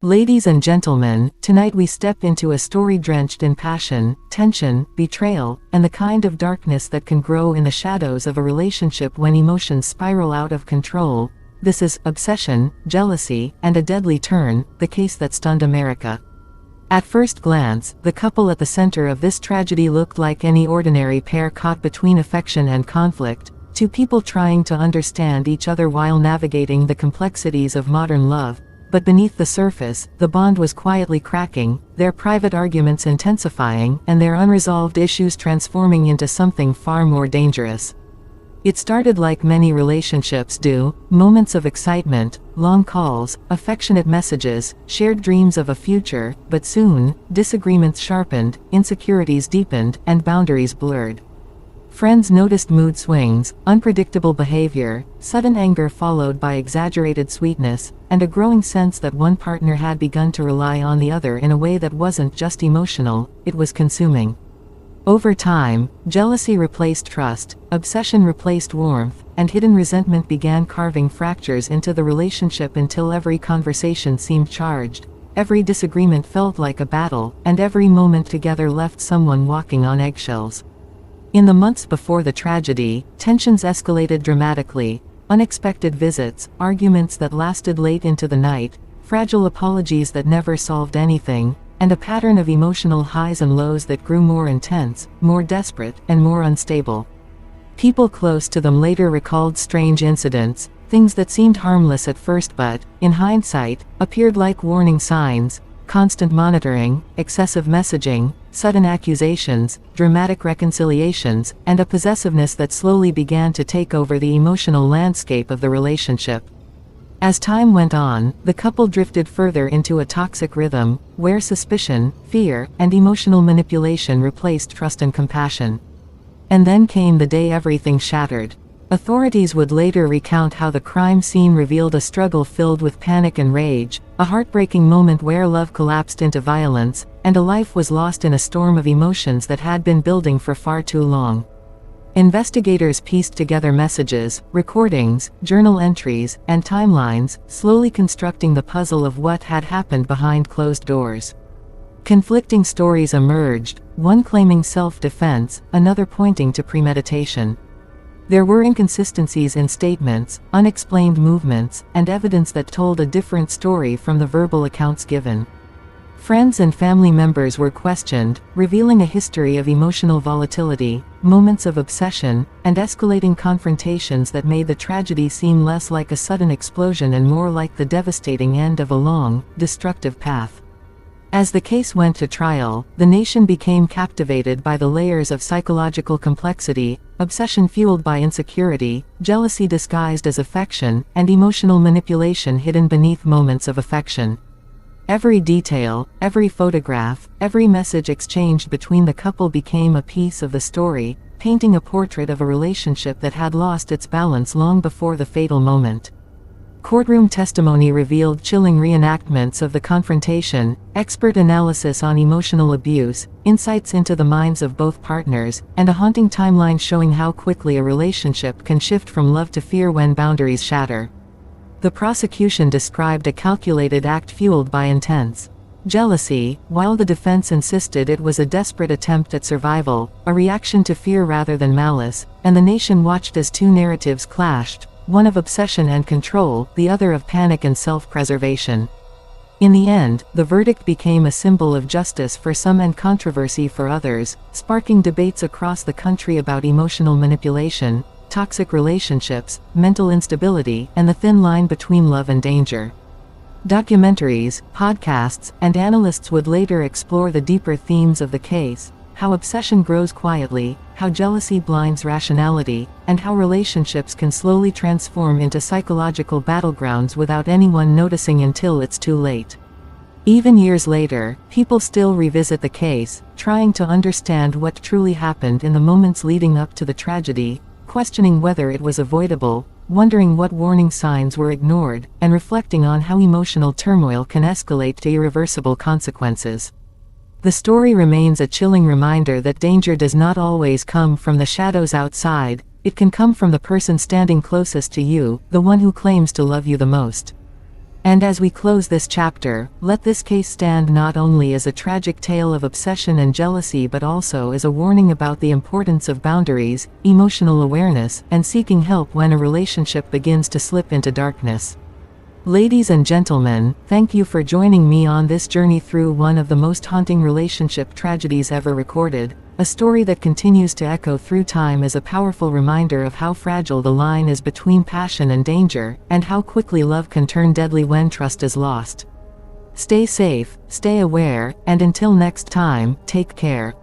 Ladies and gentlemen, tonight we step into a story drenched in passion, tension, betrayal, and the kind of darkness that can grow in the shadows of a relationship when emotions spiral out of control. This is Obsession, Jealousy, and a Deadly Turn, the case that stunned America. At first glance, the couple at the center of this tragedy looked like any ordinary pair caught between affection and conflict, two people trying to understand each other while navigating the complexities of modern love. But beneath the surface, the bond was quietly cracking, their private arguments intensifying, and their unresolved issues transforming into something far more dangerous. It started like many relationships do, moments of excitement, long calls, affectionate messages, shared dreams of a future, but soon, disagreements sharpened, insecurities deepened, and boundaries blurred. Friends noticed mood swings, unpredictable behavior, sudden anger followed by exaggerated sweetness, and a growing sense that one partner had begun to rely on the other in a way that wasn't just emotional, it was consuming. Over time, jealousy replaced trust, obsession replaced warmth, and hidden resentment began carving fractures into the relationship until every conversation seemed charged, every disagreement felt like a battle, and every moment together left someone walking on eggshells. In the months before the tragedy, tensions escalated dramatically. Unexpected visits, arguments that lasted late into the night, fragile apologies that never solved anything, and a pattern of emotional highs and lows that grew more intense, more desperate, and more unstable. People close to them later recalled strange incidents, things that seemed harmless at first but, in hindsight, appeared like warning signs: constant monitoring, excessive messaging, sudden accusations, dramatic reconciliations, and a possessiveness that slowly began to take over the emotional landscape of the relationship. As time went on, the couple drifted further into a toxic rhythm, where suspicion, fear, and emotional manipulation replaced trust and compassion. And then came the day everything shattered. Authorities would later recount how the crime scene revealed a struggle filled with panic and rage, a heartbreaking moment where love collapsed into violence, and a life was lost in a storm of emotions that had been building for far too long. Investigators pieced together messages, recordings, journal entries, and timelines, slowly constructing the puzzle of what had happened behind closed doors. Conflicting stories emerged, one claiming self-defense, another pointing to premeditation. There were inconsistencies in statements, unexplained movements, and evidence that told a different story from the verbal accounts given. Friends and family members were questioned, revealing a history of emotional volatility, moments of obsession, and escalating confrontations that made the tragedy seem less like a sudden explosion and more like the devastating end of a long, destructive path. As the case went to trial, the nation became captivated by the layers of psychological complexity, obsession fueled by insecurity, jealousy disguised as affection, and emotional manipulation hidden beneath moments of affection. Every detail, every photograph, every message exchanged between the couple became a piece of the story, painting a portrait of a relationship that had lost its balance long before the fatal moment. Courtroom testimony revealed chilling reenactments of the confrontation, expert analysis on emotional abuse, insights into the minds of both partners, and a haunting timeline showing how quickly a relationship can shift from love to fear when boundaries shatter. The prosecution described a calculated act fueled by intense jealousy, while the defense insisted it was a desperate attempt at survival, a reaction to fear rather than malice, and the nation watched as two narratives clashed, one of obsession and control, the other of panic and self-preservation. In the end, the verdict became a symbol of justice for some and controversy for others, sparking debates across the country about emotional manipulation, toxic relationships, mental instability, and the thin line between love and danger. Documentaries, podcasts, and analysts would later explore the deeper themes of the case: how obsession grows quietly, how jealousy blinds rationality, and how relationships can slowly transform into psychological battlegrounds without anyone noticing until it's too late. Even years later, people still revisit the case, trying to understand what truly happened in the moments leading up to the tragedy, questioning whether it was avoidable, wondering what warning signs were ignored, and reflecting on how emotional turmoil can escalate to irreversible consequences. The story remains a chilling reminder that danger does not always come from the shadows outside, it can come from the person standing closest to you, the one who claims to love you the most. And as we close this chapter, let this case stand not only as a tragic tale of obsession and jealousy but also as a warning about the importance of boundaries, emotional awareness, and seeking help when a relationship begins to slip into darkness. Ladies and gentlemen, thank you for joining me on this journey through one of the most haunting relationship tragedies ever recorded, a story that continues to echo through time as a powerful reminder of how fragile the line is between passion and danger, and how quickly love can turn deadly when trust is lost. Stay safe, stay aware, and until next time, take care.